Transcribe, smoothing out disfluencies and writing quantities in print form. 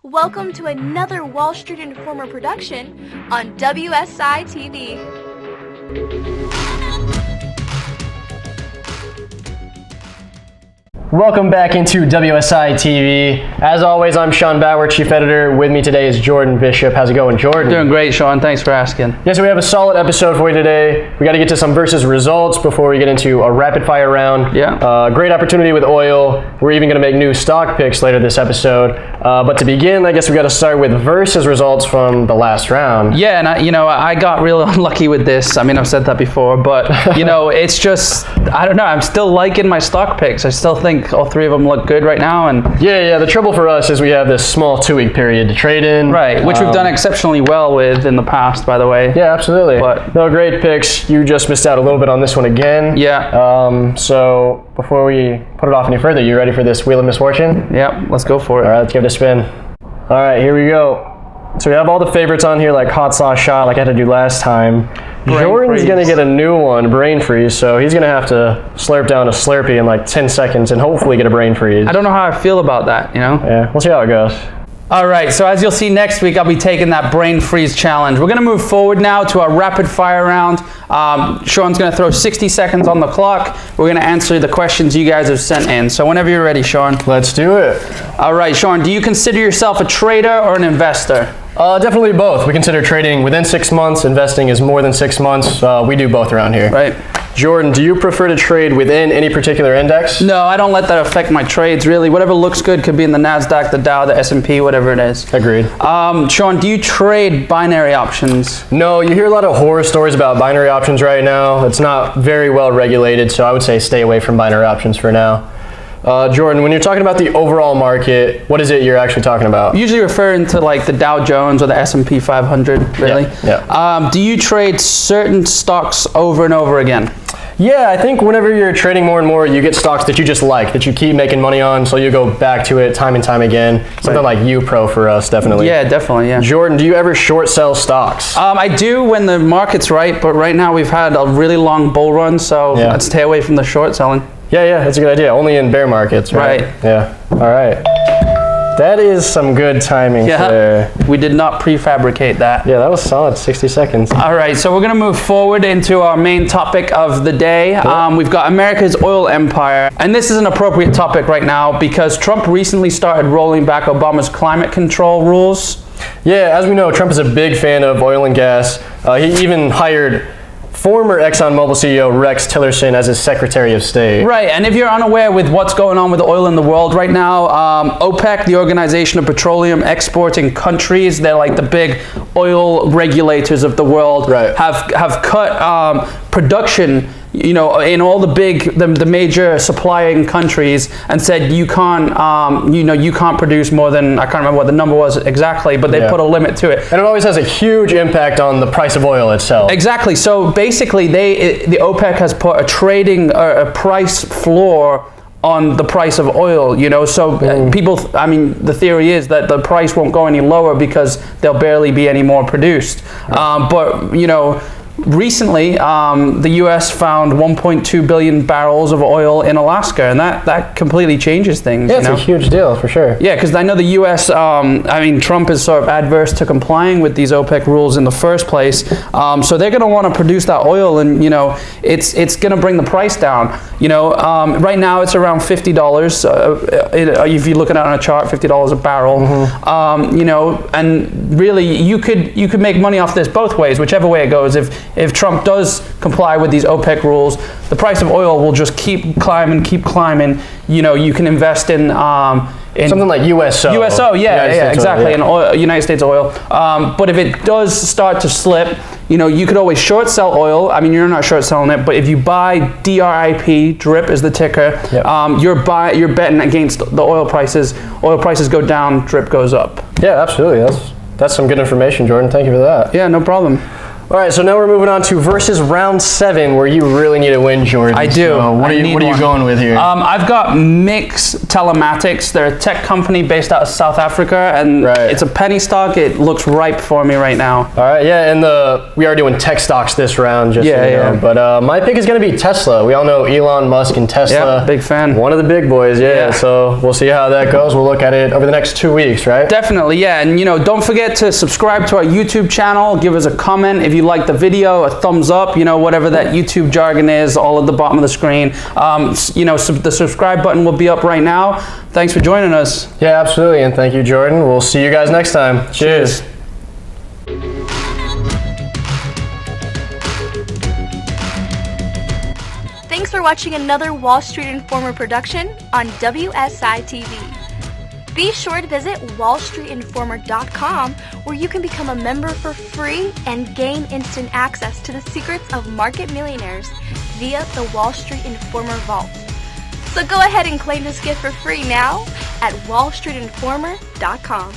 Welcome to another Wall Street Informer production on WSI TV. Welcome back into WSI TV. As always, I'm Sean Bauer, Chief Editor. With me today is Jordan Bishop. How's it going, Jordan? Doing great, Sean. Thanks for asking. Yes, we have a solid episode for you today. We got to get to some versus results before we get into a rapid fire round. Yeah. Great opportunity with oil. We're even going to make new stock picks later this episode. But to begin, I guess we got to start with versus results from the last round. Yeah, and I got real unlucky with this. I mean, I've said that before, but it's just, I don't know. I'm still liking my stock picks. I still think all three of them look good right now. And yeah. The trouble for us is we have this small 2-week period to trade in. Right, which we've done exceptionally well with in the past, by the way. Yeah, absolutely. But no, great picks. You just missed out a little bit on this one again. Yeah. So before we put it off any further, you ready for this Wheel of Misfortune? Yeah, let's go for it. All right, let's give it a spin. All right, here we go. So we have all the favorites on here, like Hot Sauce Shot, like I had to do last time. Jordan's going to get a new one, Brain Freeze, so he's going to have to slurp down a Slurpee in like 10 seconds and hopefully get a Brain Freeze. I don't know how I feel about that, Yeah, we'll see how it goes. All right, so as you'll see next week, I'll be taking that Brain Freeze challenge. We're going to move forward now to our rapid fire round. Sean's going to throw 60 seconds on the clock. We're going to answer the questions you guys have sent in. So whenever you're ready, Sean. Let's do it. All right, Sean, do you consider yourself a trader or an investor? Definitely both. We consider trading within 6 months. Investing is more than 6 months. We do both around here. Right. Jordan, do you prefer to trade within any particular index? No, I don't let that affect my trades, really. Whatever looks good could be in the NASDAQ, the Dow, the S&P, whatever it is. Agreed. Sean, do you trade binary options? No, you hear a lot of horror stories about binary options right now. It's not very well regulated, so I would say stay away from binary options for now. Jordan, when you're talking about the overall market, what is it you're actually talking about? Usually referring to like the Dow Jones or the S&P 500, really. Yeah. Do you trade certain stocks over and over again? Yeah, I think whenever you're trading more and more, you get stocks that you just like, that you keep making money on, so you go back to it time and time again. Something like UPRO for us, definitely. Yeah, definitely, yeah. Jordan, do you ever short sell stocks? I do when the market's right, but right now we've had a really long bull run, so I'd stay away from the short selling. Yeah, that's a good idea. Only in bear markets, right? Yeah. All right. That is some good timing there. We did not prefabricate that. Yeah, that was solid, 60 seconds. All right, so we're going to move forward into our main topic of the day. We've got America's oil empire, and this is an appropriate topic right now because Trump recently started rolling back Obama's climate control rules. Yeah, as we know, Trump is a big fan of oil and gas. He even hired former ExxonMobil CEO Rex Tillerson as his Secretary of State. Right, and if you're unaware with what's going on with oil in the world right now, OPEC, the Organization of Petroleum Exporting Countries, they're like the big oil regulators of the world, have cut production, in all the major supplying countries, and said you can't produce more than, I can't remember what the number was exactly, but they put a limit to it. And it always has a huge impact on the price of oil itself. Exactly. So basically, the OPEC has put a price floor on the price of oil, so people, the theory is that the price won't go any lower because there'll barely be any more produced. Recently, the U.S. found 1.2 billion barrels of oil in Alaska, and that completely changes things. Yeah, it's a huge deal, for sure. Yeah, because I know the U.S., Trump is sort of adverse to complying with these OPEC rules in the first place, so they're going to want to produce that oil, and, it's going to bring the price down. Right now it's around $50, if you look at it on a chart, $50 a barrel. And really, you could make money off this both ways, whichever way it goes. If Trump does comply with these OPEC rules, the price of oil will just keep climbing. You can invest in something like USO. USO, exactly, oil, in United States oil. But if it does start to slip, you could always short sell oil. You're not short selling it, but if you buy DRIP, DRIP is the ticker, you're betting against the oil prices. Oil prices go down, DRIP goes up. Yeah, absolutely. That's some good information, Jordan. Thank you for that. Yeah, no problem. All right, so now we're moving on to versus round 7, where you really need a win, Jordan. I do. So what are you going with here? I've got Mix Telematics. They're a tech company based out of South Africa, and it's a penny stock. It looks ripe for me right now. All right, yeah, and we are doing tech stocks this round, just so you know. But my pick is going to be Tesla. We all know Elon Musk and Tesla. Yeah, big fan. One of the big boys, yeah. So we'll see how that goes. We'll look at it over the next 2 weeks, right? Definitely, yeah. And don't forget to subscribe to our YouTube channel. Give us a comment if you like the video, a thumbs up, whatever that YouTube jargon is, all at the bottom of the screen. The subscribe button will be up right now. Thanks for joining us. Yeah, absolutely. And thank you, Jordan. We'll see you guys next time. Cheers. Thanks for watching another Wall Street Informer production on WSI TV. Be sure to visit wallstreetinformer.com, where you can become a member for free and gain instant access to the secrets of market millionaires via the Wall Street Informer Vault. So go ahead and claim this gift for free now at wallstreetinformer.com.